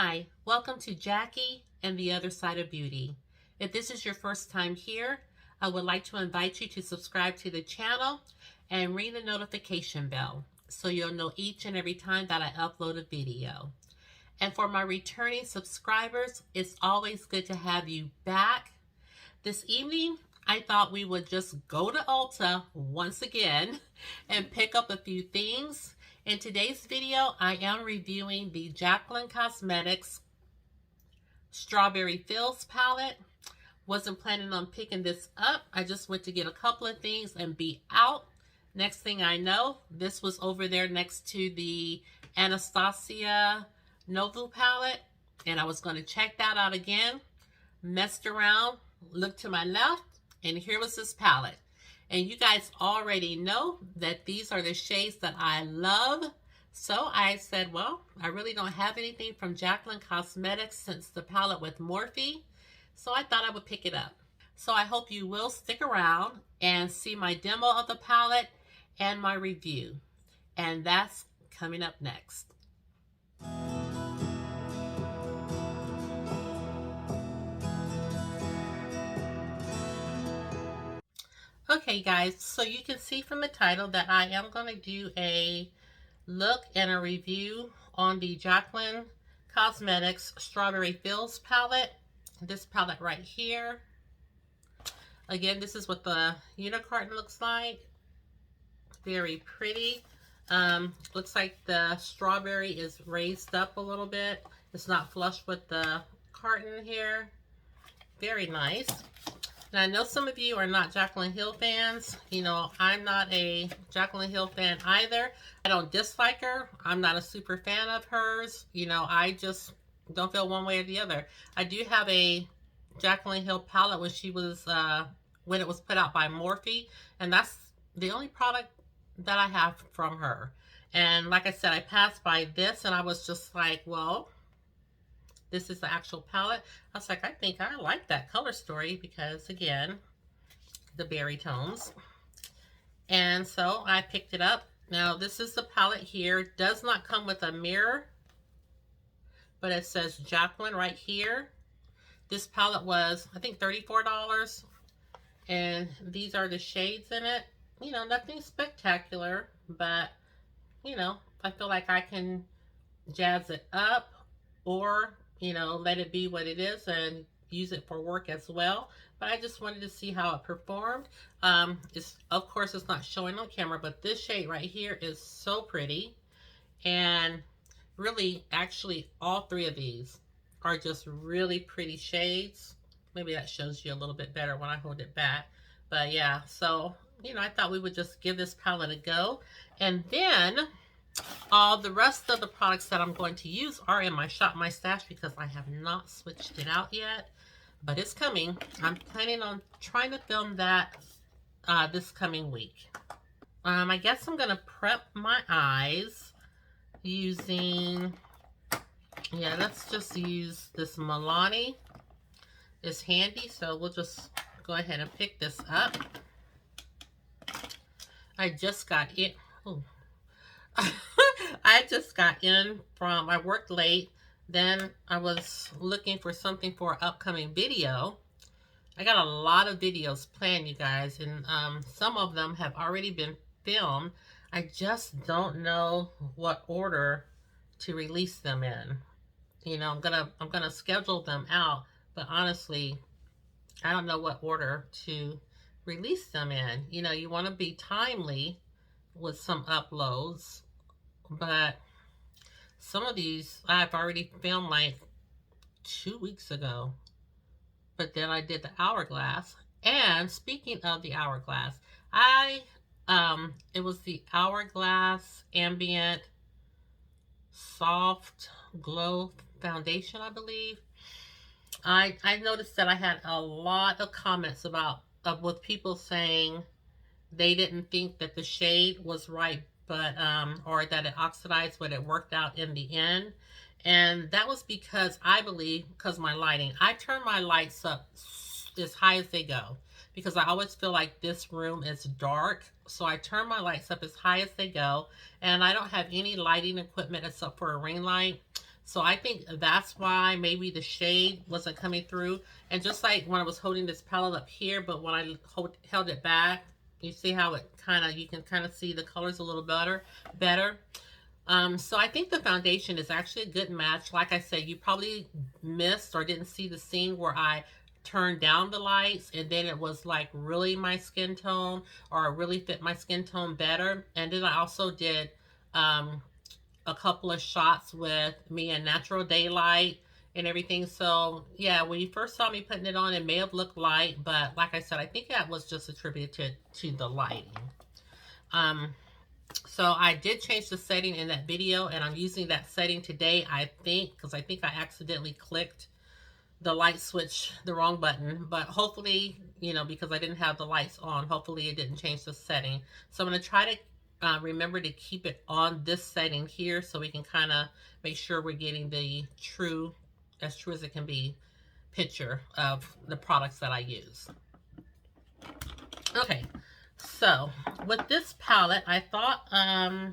Hi, welcome to Jackie and the Other Side of Beauty. If this is your first time here, I would like to invite you to subscribe to the channel and ring the notification bell so you'll know each and every time that I upload a video. And for my returning subscribers, it's always good to have you back. This evening, I thought we would just go to Ulta once again and pick up a few things. In today's video, I am reviewing the Jaclyn Cosmetics Strawberry Fills palette. Wasn't planning on picking this up. I just went to get a couple of things and be out. Next thing I know, this was over there next to the Anastasia Novu palette. And I was going to check that out again. Messed around, looked to my left, and here was this palette. And you guys already know that these are the shades that I love. So I said, well, I really don't have anything from Jaclyn Cosmetics since the palette with Morphe. So I thought I would pick it up. So I hope you will stick around and see my demo of the palette and my review. And that's coming up next. Okay guys, so you can see from the title that I am going to do a look and a review on the Jaclyn Cosmetics Strawberry Fills palette. This palette right here. Again, this is what the unicorn looks like. Very pretty. Looks like the strawberry is raised up a little bit. It's not flush with the carton here. Very nice. Now, I know some of you are not Jaclyn Hill fans. You know, I'm not a Jaclyn Hill fan either. I don't dislike her. I'm not a super fan of hers. You know, I just don't feel one way or the other. I do have a Jaclyn Hill palette when she was, when it was put out by Morphe. And that's the only product that I have from her. And like I said, I passed by this and I was just like, well, this is the actual palette. I was like, I think I like that color story because, again, the berry tones. And so I picked it up. Now, this is the palette here. It does not come with a mirror, but it says Jaclyn right here. This palette was, I think, $34. And these are the shades in it. You know, nothing spectacular, but, you know, I feel like I can jazz it up or, you know, let it be what it is and use it for work as well. But I just wanted to see how it performed. Of course, it's not showing on camera, but this shade right here is so pretty. And really, actually, all three of these are just really pretty shades. Maybe that shows you a little bit better when I hold it back. But yeah, so, you know, I thought we would just give this palette a go. And then all the rest of the products that I'm going to use are in my Shop My Stash because I have not switched it out yet, but it's coming. I'm planning on trying to film that this coming week. I guess I'm going to prep my eyes using, yeah, let's just use this Milani. It's handy, so we'll just go ahead and pick this up. I just got it. Oh. I just got in from, I worked late, then I was looking for something for an upcoming video. I got a lot of videos planned, you guys, and some of them have already been filmed. I just don't know what order to release them in. You know, I'm gonna schedule them out, but honestly, I don't know what order to release them in. You know, you want to be timely with some uploads. But some of these I've already filmed like 2 weeks ago. But then I did the Hourglass. And speaking of the Hourglass, it was the Hourglass Ambient Soft Glow Foundation, I believe. I noticed that I had a lot of comments with people saying they didn't think that the shade was right, but or that it oxidized, but it worked out in the end. And that was because, I believe, because my lighting, I turn my lights up as high as they go because I always feel like this room is dark. So I turn my lights up as high as they go, and I don't have any lighting equipment except for a ring light. So I think that's why maybe the shade wasn't coming through. And just like when I was holding this palette up here, but when I held it back, you see how it kind of, you can kind of see the colors a little better. So I think the foundation is actually a good match. Like I said, you probably missed or didn't see the scene where I turned down the lights and then it was like really my skin tone, or it really fit my skin tone better. And then I also did a couple of shots with me in natural daylight and everything. So yeah, when you first saw me putting it on, it may have looked light, but like I said, I think that was just attributed to the lighting. So I did change the setting in that video, and I'm using that setting today, I think, because I think I accidentally clicked the light switch, the wrong button, but hopefully, you know, because I didn't have the lights on, hopefully it didn't change the setting. So I'm going to try to remember to keep it on this setting here so we can kind of make sure we're getting the as true as it can be, picture of the products that I use. Okay, so with this palette, I thought I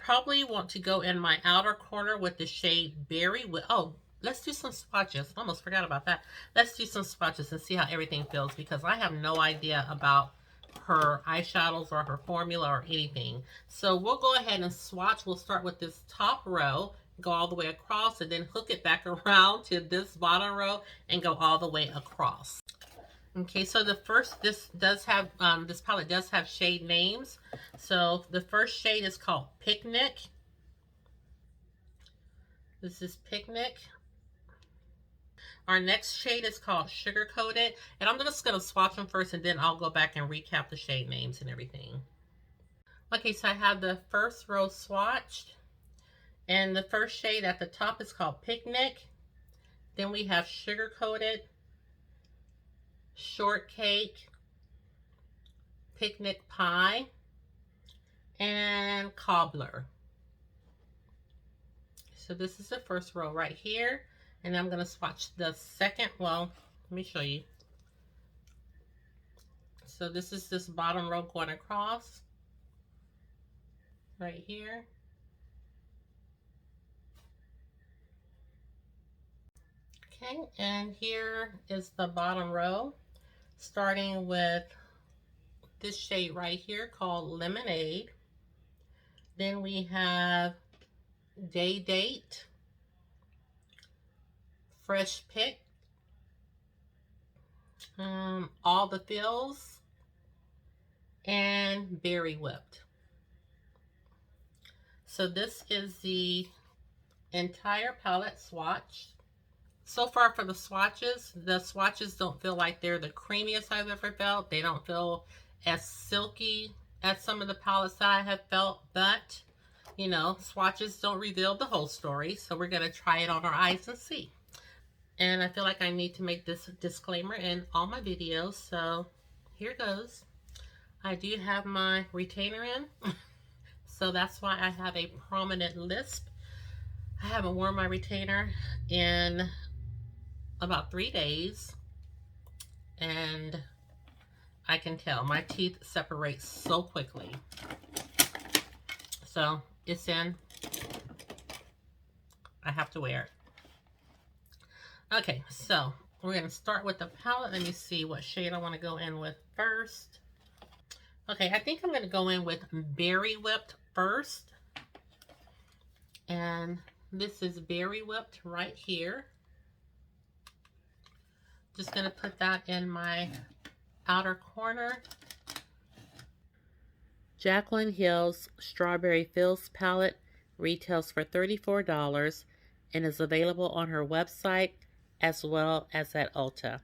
probably want to go in my outer corner with the shade Berry. Oh, let's do some swatches. Almost forgot about that. Let's do some swatches and see how everything feels, because I have no idea about her eyeshadows or her formula or anything. So we'll go ahead and swatch. We'll start with this top row, go all the way across, and then hook it back around to this bottom row and go all the way across. Okay, so the first, this palette does have shade names. So the first shade is called Picnic. This is Picnic. Our next shade is called Sugar Coated. And I'm just going to swatch them first, and then I'll go back and recap the shade names and everything. Okay, so I have the first row swatched. And the first shade at the top is called Picnic. Then we have Sugar Coated, Shortcake, Picnic Pie, and Cobbler. So this is the first row right here, and I'm going to swatch the second. Well, let me show you. So this is this bottom row going across right here. Okay, and here is the bottom row, starting with this shade right here called Lemonade. Then we have Day Date, Fresh Pick, All the Feels, and Berry Whipped. So this is the entire palette swatch. So far for the swatches don't feel like they're the creamiest I've ever felt. They don't feel as silky as some of the palettes that I have felt, but you know, swatches don't reveal the whole story, so we're going to try it on our eyes and see. And I feel like I need to make this disclaimer in all my videos, so here goes. I do have my retainer in, so that's why I have a prominent lisp. I haven't worn my retainer in about 3 days, and I can tell my teeth separate so quickly. So it's in. I have to wear it. Okay, so we're going to start with the palette. Let me see what shade I want to go in with first. Okay, I think I'm going to go in with Berry Whipped first. And this is Berry Whipped right here. Just going to put that in my outer corner. Jaclyn Hill's Strawberry Fills palette retails for $34 and is available on her website as well as at Ulta.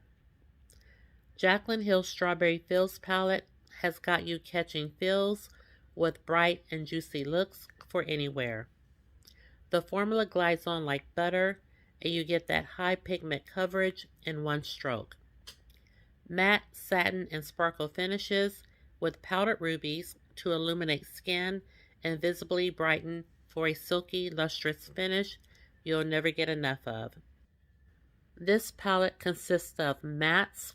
Jaclyn Hill's Strawberry Fills palette has got you catching fills with bright and juicy looks for anywhere. The formula glides on like butter, and you get that high pigment coverage in one stroke. Matte, satin, and sparkle finishes with powdered rubies to illuminate skin and visibly brighten for a silky, lustrous finish you'll never get enough of. This palette consists of mattes,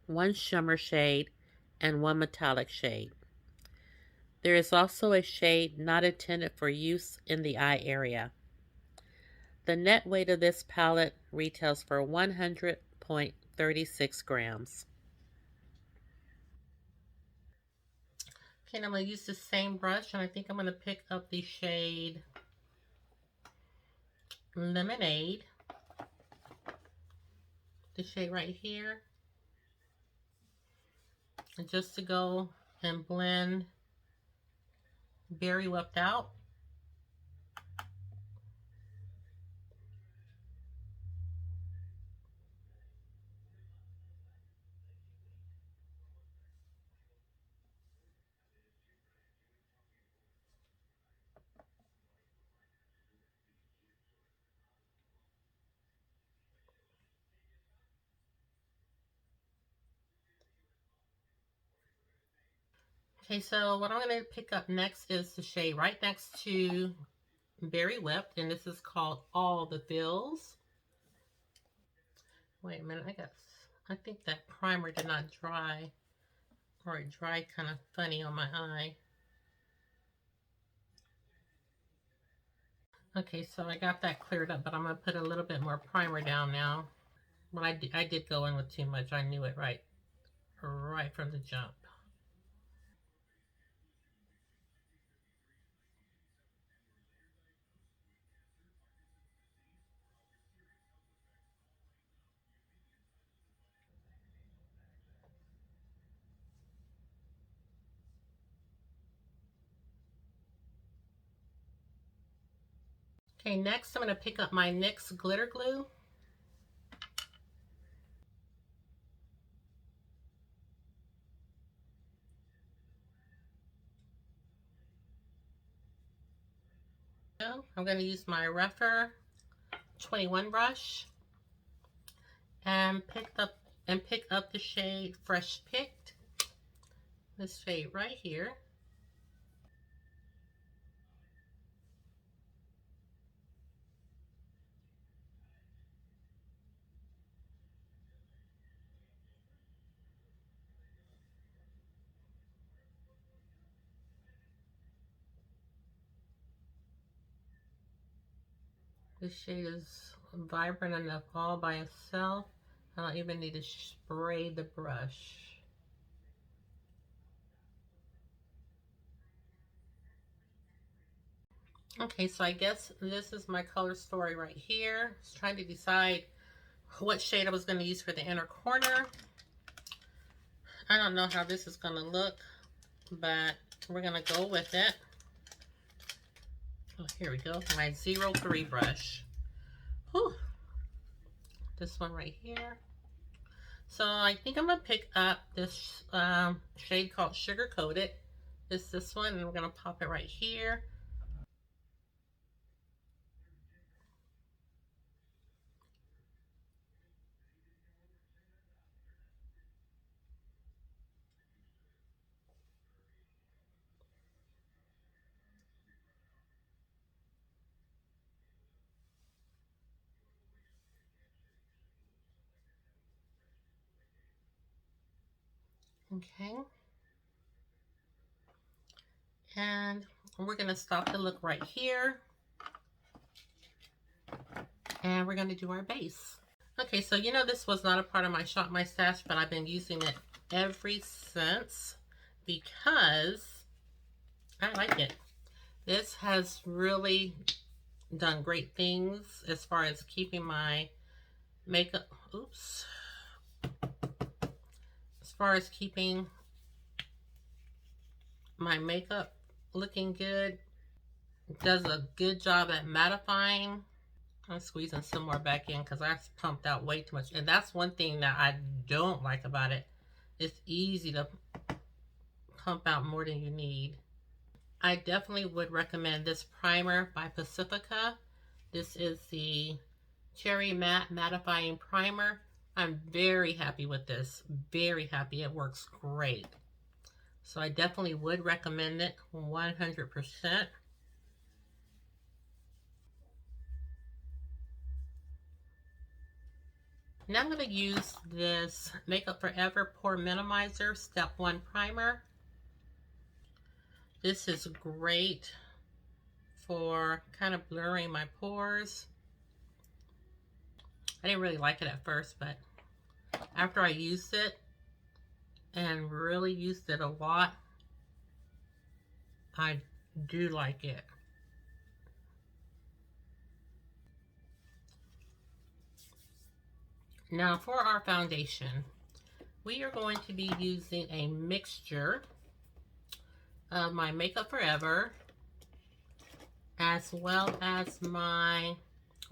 one shimmer shade, and one metallic shade. There is also a shade not intended for use in the eye area. The net weight of this palette retails for 100.36 grams. Okay, I'm going to use the same brush, and I think I'm going to pick up the shade Lemonade. The shade right here. And just to go and blend Berry Whipped out. Okay, so what I'm going to pick up next is the shade right next to Berry Whipped, and this is called All the Feels. Wait a minute, I think that primer did not dry, or it dried kind of funny on my eye. Okay, so I got that cleared up, but I'm going to put a little bit more primer down now. But I did go in with too much. I knew it right from the jump. Okay, next I'm going to pick up my NYX Glitter Glue. I'm going to use my Rephr 21 brush and pick up the shade Fresh Picked. This shade right here. This shade is vibrant enough all by itself. I don't even need to spray the brush. Okay, so I guess this is my color story right here. I was trying to decide what shade I was going to use for the inner corner. I don't know how this is going to look, but we're going to go with it. Oh, here we go. My 03 brush. Whew. This one right here. So I think I'm going to pick up this shade called Sugar Coated. It's this one, and we're going to pop it right here. Okay. And we're going to stop the look right here. And we're going to do our base. Okay, so you know this was not a part of my Shop My Stash, but I've been using it ever since because I like it. This has really done great things as far as keeping my makeup, as far as keeping my makeup looking good. It does a good job at mattifying. I'm squeezing some more back in because I pumped out way too much. And that's one thing that I don't like about it. It's easy to pump out more than you need. I definitely would recommend this primer by Pacifica. This is the Cherry Matte Mattifying Primer. I'm very happy with this. Very happy. It works great. So I definitely would recommend it 100%. Now I'm going to use this Makeup Forever Pore Minimizer Step 1 Primer. This is great for kind of blurring my pores. I didn't really like it at first, but after I used it and really used it a lot, I do like it. Now for our foundation, we are going to be using a mixture of my Makeup Forever as well as my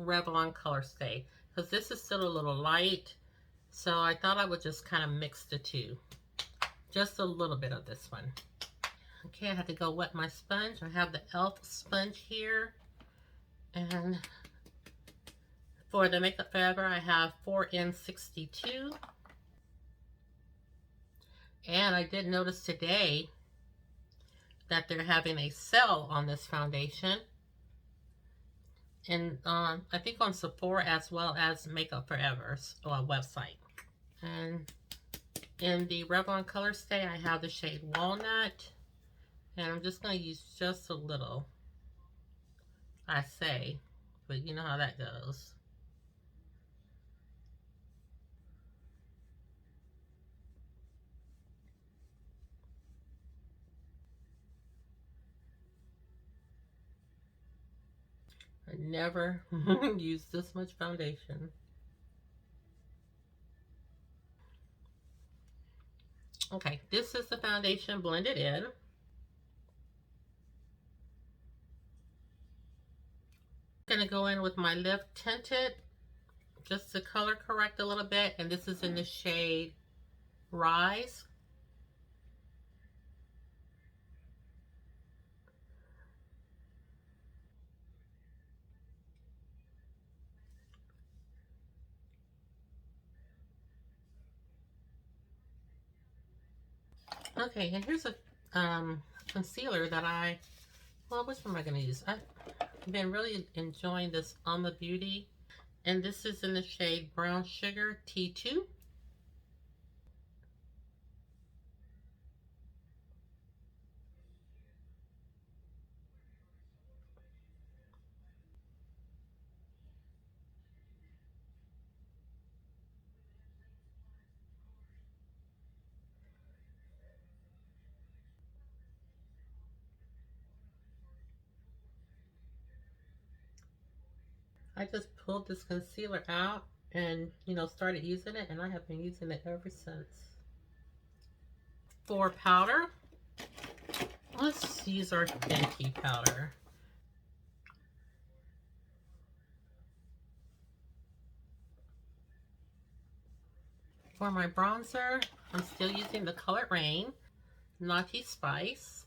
Revlon Color Stay, because this is still a little light, so I thought I would just kind of mix the two. Just a little bit of this one. Okay, I had to go wet my sponge. I have the e.l.f. sponge here, and for the Makeup Forever I have 4N62. And I did notice today that they're having a sale on this foundation, and I think on Sephora as well as Makeup Forever's website. And in the Revlon Color Stay, I have the shade Walnut, and I'm just going to use just a little, I say, but you know how that goes. I never used this much foundation. Okay, this is the foundation blended in. I'm gonna go in with my lip tinted just to color correct a little bit, and this is in the shade Rise. Okay, and here's a concealer that well, which one am I going to use? I've been really enjoying this Uoma Beauty, and this is in the shade Brown Sugar T2. I just pulled this concealer out and, started using it, and I have been using it ever since. For powder, let's use our Fenty powder. For my bronzer, I'm still using the Color Rain Naughty Spice.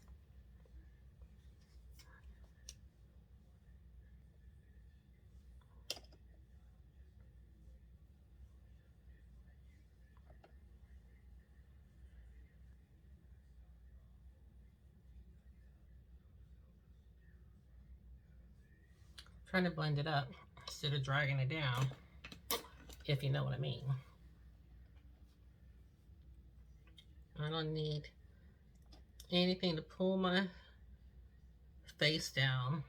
Trying to blend it up instead of dragging it down, if you know what I mean. I don't need anything to pull my face down.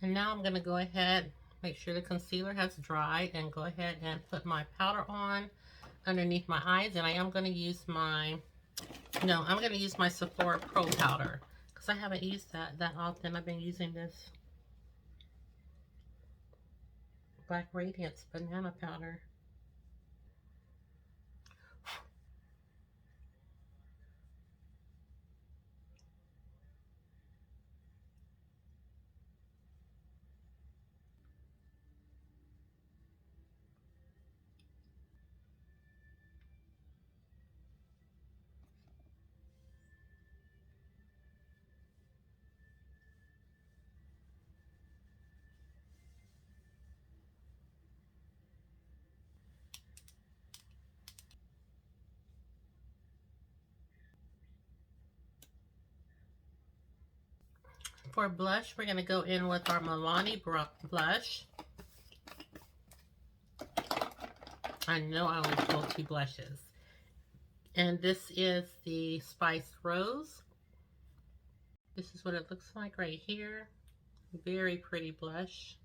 And now I'm going to go ahead, make sure the concealer has dried, and go ahead and put my powder on underneath my eyes. And I am going to use I'm going to use my Sephora Pro powder, because I haven't used that often. I've been using this Black Radiance banana powder. For blush, we're going to go in with our Milani blush. I know I only pulled 2 blushes. And this is the Spiced Rose. This is what it looks like right here. Very pretty blush.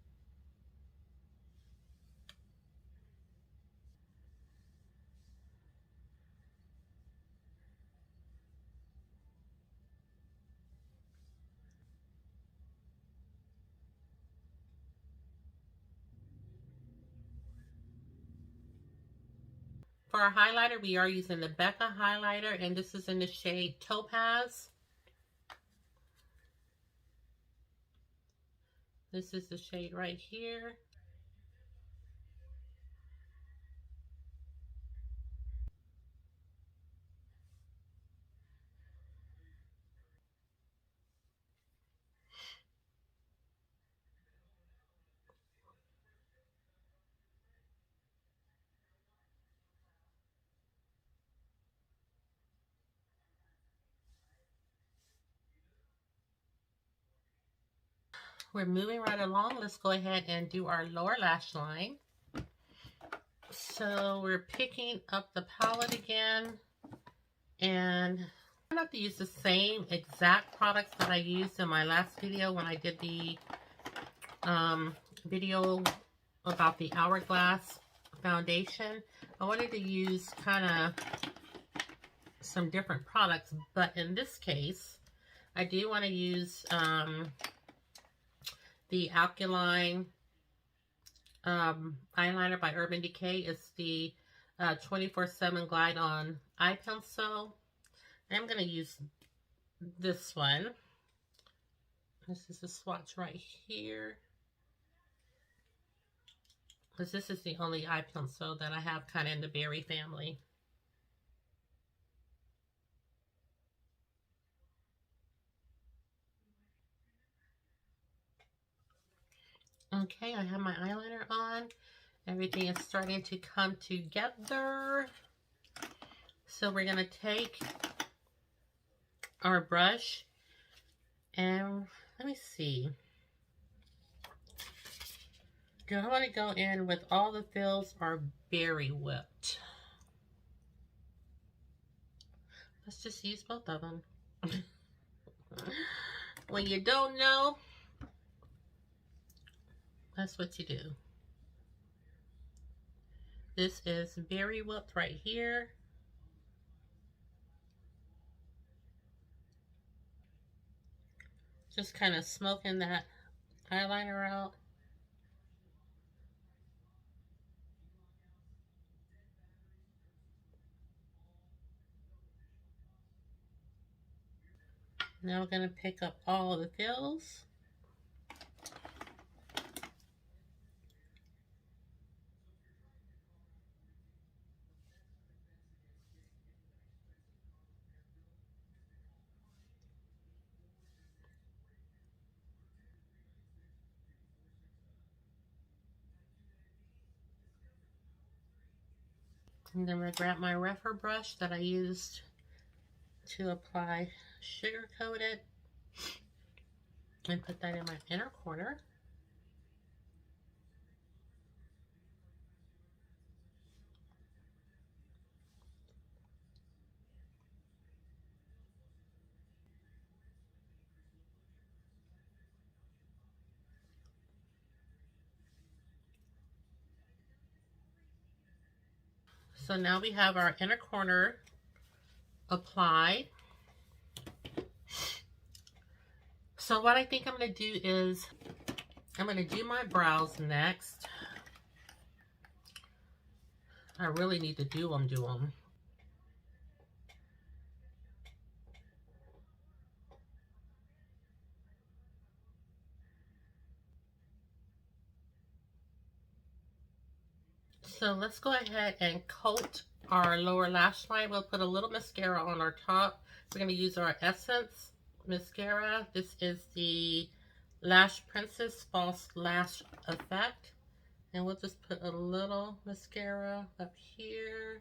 For our highlighter, we are using the Becca Highlighter, and this is in the shade Topaz. This is the shade right here. We're moving right along. Let's go ahead and do our lower lash line. So we're picking up the palette again, and I'm going to use the same exact products that I used in my last video when I did the video about the Hourglass foundation. I wanted to use kind of some different products, but in this case, I do want to use the Alkaline eyeliner by Urban Decay. It's the 24/7 Glide On Eye Pencil. I'm going to use this one. This is the swatch right here. Because this is the only eye pencil that I have kind of in the berry family. Okay, I have my eyeliner on. Everything is starting to come together. So we're going to take our brush and let me see. I want to go in with all the fills are berry whipped. Let's just use both of them. When you don't know, that's what you do. This is berry whipped right here. Just kind of smoking that eyeliner out. Now we're going to pick up all the fills. And then I'm going to grab my rougher brush that I used to apply sugar coated and put that in my inner corner. So now we have our inner corner applied. So what I think I'm going to do is I'm going to do my brows next. I really need to do them. So let's go ahead and coat our lower lash line. We'll put a little mascara on our top. We're going to use our Essence mascara. This is the Lash Princess False Lash Effect. And we'll just put a little mascara up here.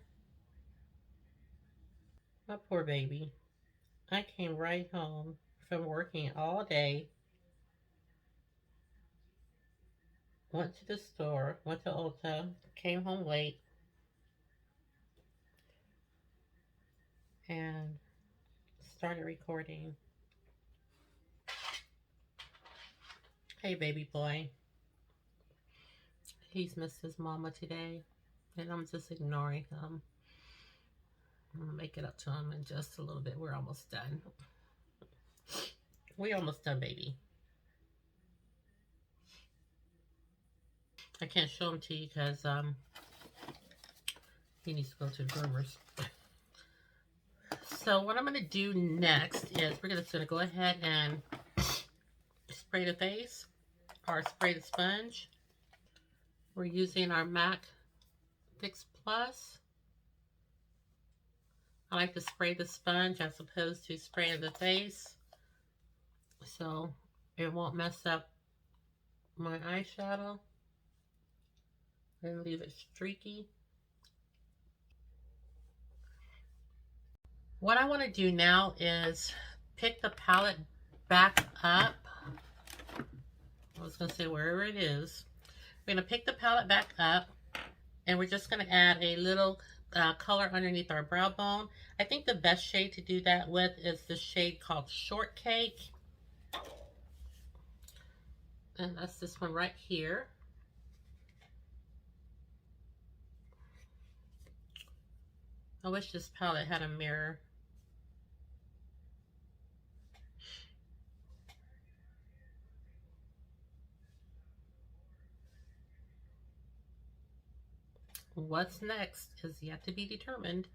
My poor baby. I came right home from working all day. went to the store, went to Ulta, came home late, and started recording. Hey, baby boy. He's missed his mama today, and I'm just ignoring him. I'm gonna make it up to him in just a little bit. We're almost done. We're almost done, baby. I can't show him to you because he needs to go to the groomers. So what I'm going to do next is we're just going to go ahead and spray the face or spray the sponge. We're using our MAC Fix Plus. I like to spray the sponge as opposed to spraying the face, so it won't mess up my eyeshadow and leave it streaky. What I want to do now is pick the palette back up. I was going to say wherever it is. We're going to pick the palette back up, and we're just going to add a little color underneath our brow bone. I think the best shade to do that with is the shade called Shortcake. And that's this one right here. I wish this palette had a mirror. What's next is yet to be determined.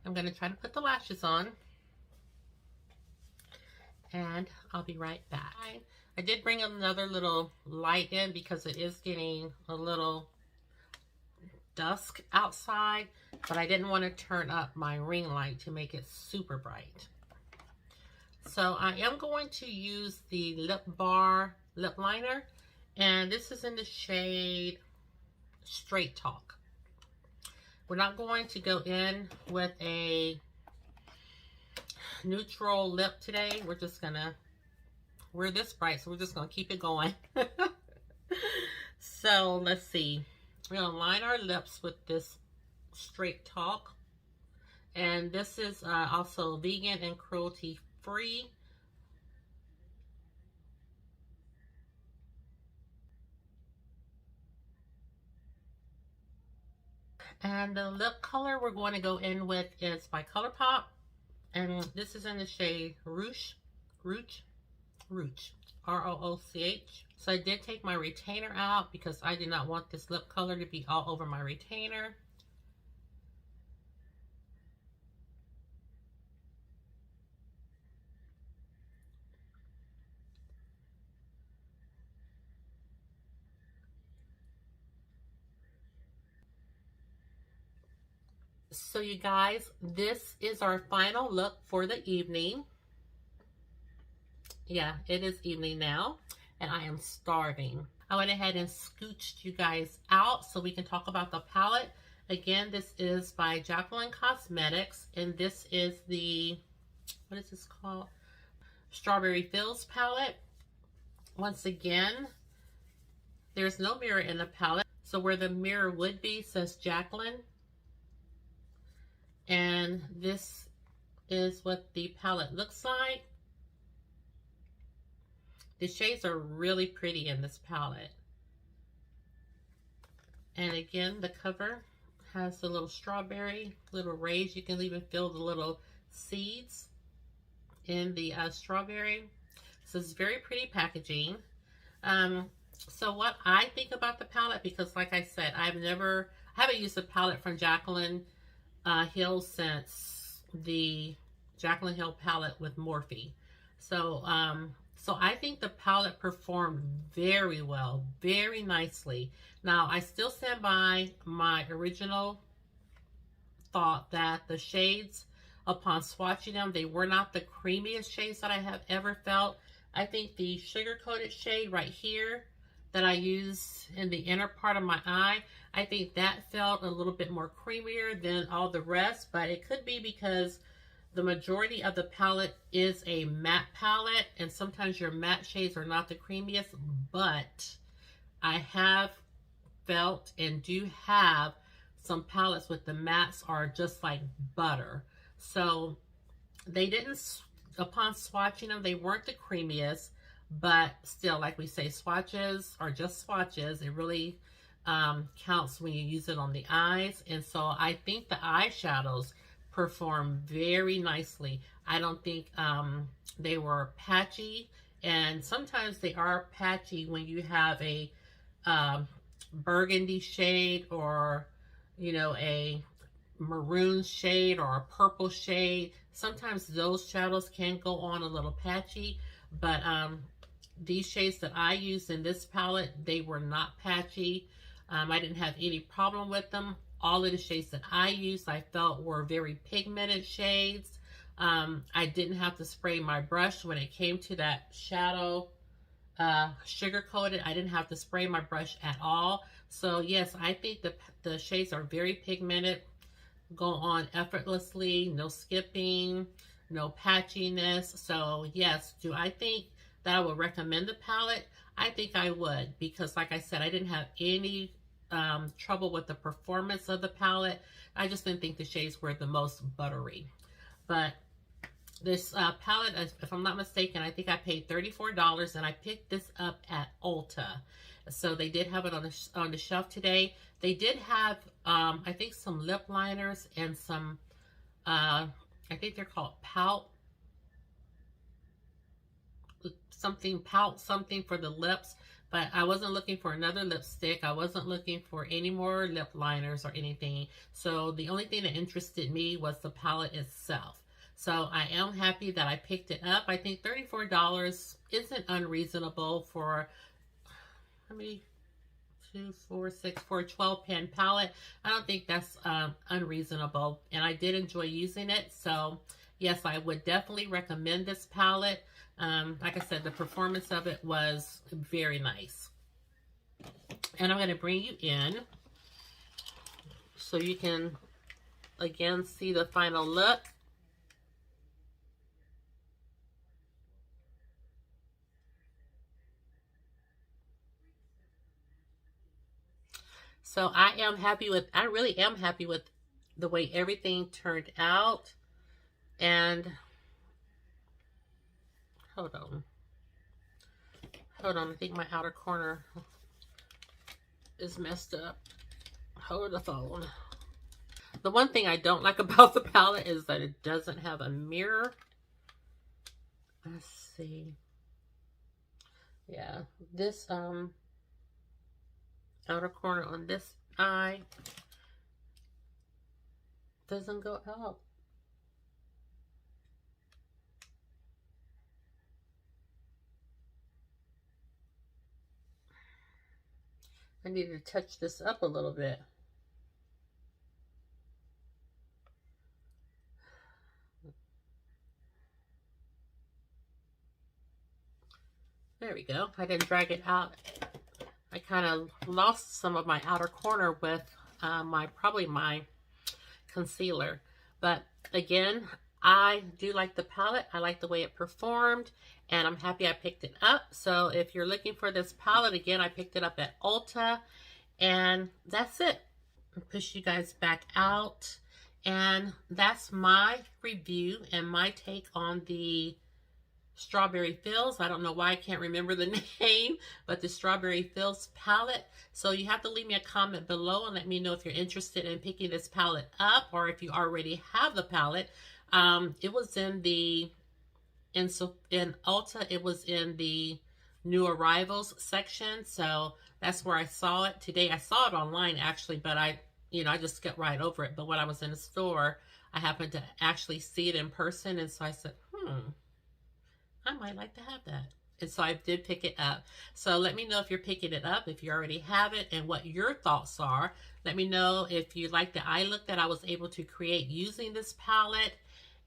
I'm going to try to put the lashes on, and I'll be right back. I did bring another little light in because it is getting a little dusk outside, but I didn't want to turn up my ring light to make it super bright. So I am going to use the Lip Bar lip liner, and this is in the shade Straight Talk. We're not going to go in with a neutral lip today. We're just gonna, we're this bright, so we're just gonna keep it going. So let's see. We're gonna line our lips with this Straight Talk. And this is also vegan and cruelty free. And the lip color we're going to go in with is by ColourPop. And this is in the shade Rouge. R-O-O-C-H. So I did take my retainer out because I did not want this lip color to be all over my retainer. So you guys, this is our final look for the evening. Yeah, it is evening now, and I am starving. I went ahead and scooched you guys out so we can talk about the palette. Again, this is by Jaclyn Cosmetics, and this is the, what is this called? Strawberry Fields palette. Once again, there's no mirror in the palette, so where the mirror would be says Jaclyn. And this is what the palette looks like. The shades are really pretty in this palette. And again, the cover has the little strawberry, little rays. You can even feel the little seeds in the strawberry. So it's very pretty packaging. So what I think about the palette, because like I said, I haven't used a palette from Jaclyn Hill since the Jaclyn Hill palette with Morphe. So so I think the palette performed very well, very nicely. Now I still stand by my original thought that the shades, upon swatching them, they were not the creamiest shades that I have ever felt. I think the sugar coated shade right here that I use in the inner part of my eye, I think that felt a little bit more creamier than all the rest, but it could be because the majority of the palette is a matte palette, and sometimes your matte shades are not the creamiest, but I have felt and do have some palettes with the mattes are just like butter. So they didn't, upon swatching them, they weren't the creamiest, but still, like we say, swatches are just swatches. It really counts when you use it on the eyes. And so I think the eyeshadows perform very nicely. I don't think they were patchy, and sometimes they are patchy when you have a burgundy shade, or you know, a maroon shade or a purple shade. Sometimes those shadows can go on a little patchy, but these shades that I used in this palette, they were not patchy. I didn't have any problem with them. All of the shades that I used, I felt were very pigmented shades. I didn't have to spray my brush when it came to that shadow sugar coated. I didn't have to spray my brush at all. So yes, I think the shades are very pigmented, go on effortlessly, no skipping, no patchiness. So yes, do I think that I would recommend the palette? I think I would, because like I said, I didn't have any trouble with the performance of the palette. I just didn't think the shades were the most buttery. But this palette, if I'm not mistaken, I think I paid $34, and I picked this up at Ulta. So they did have it on the shelf today. They did have, I think, some lip liners and some, I think they're called pout something for the lips. But I wasn't looking for another lipstick. I wasn't looking for any more lip liners or anything. So the only thing that interested me was the palette itself. So I am happy that I picked it up. I think $34 isn't unreasonable for, how many? 2, 4, 6, for a 12 pan palette. I don't think that's unreasonable. And I did enjoy using it. So yes, I would definitely recommend this palette. Like I said, the performance of it was very nice. And I'm going to bring you in so you can, again, see the final look. So I really am happy with the way everything turned out. And hold on, I think my outer corner is messed up. Hold the phone. The one thing I don't like about the palette is that it doesn't have a mirror. Let's see. Yeah, this outer corner on this eye doesn't go out. I need to touch this up a little bit. There we go. I didn't drag it out. I kind of lost some of my outer corner with probably my concealer. But again, I do like the palette. I like the way it performed, and I'm happy I picked it up. So if you're looking for this palette, again, I picked it up at Ulta, and that's it. I'll push you guys back out, and that's my review and my take on the Strawberry Fields. I don't know why I can't remember the name, but the Strawberry Fields palette. So you have to leave me a comment below and let me know if you're interested in picking this palette up, or if you already have the palette. It was in Ulta, it was in the new arrivals section. So that's where I saw it today. I saw it online actually, but I just skipped right over it. But when I was in the store, I happened to actually see it in person. And so I said, I might like to have that. And so I did pick it up. So let me know if you're picking it up, if you already have it, and what your thoughts are. Let me know if you like the eye look that I was able to create using this palette.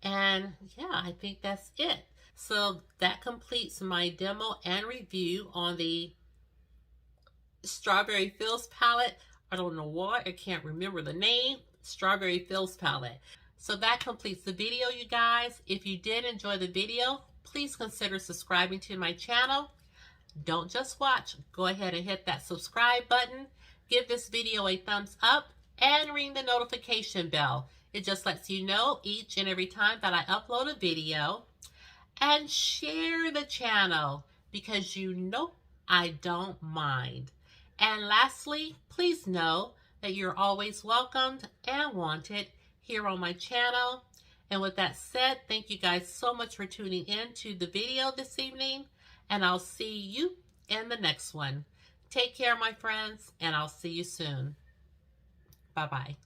And yeah, I think that's it. So that completes my demo and review on the Strawberry Fields palette. I don't know why, I can't remember the name. Strawberry Fields palette. So that completes the video, you guys. If you did enjoy the video, please consider subscribing to my channel. Don't just watch. Go ahead and hit that subscribe button. give this video a thumbs up and ring the notification bell. It just lets you know each and every time that I upload a video. And share the channel because you know I don't mind. And lastly, please know that you're always welcomed and wanted here on my channel. And with that said, thank you guys so much for tuning in to the video this evening, and I'll see you in the next one. Take care, my friends, and I'll see you soon. Bye-bye.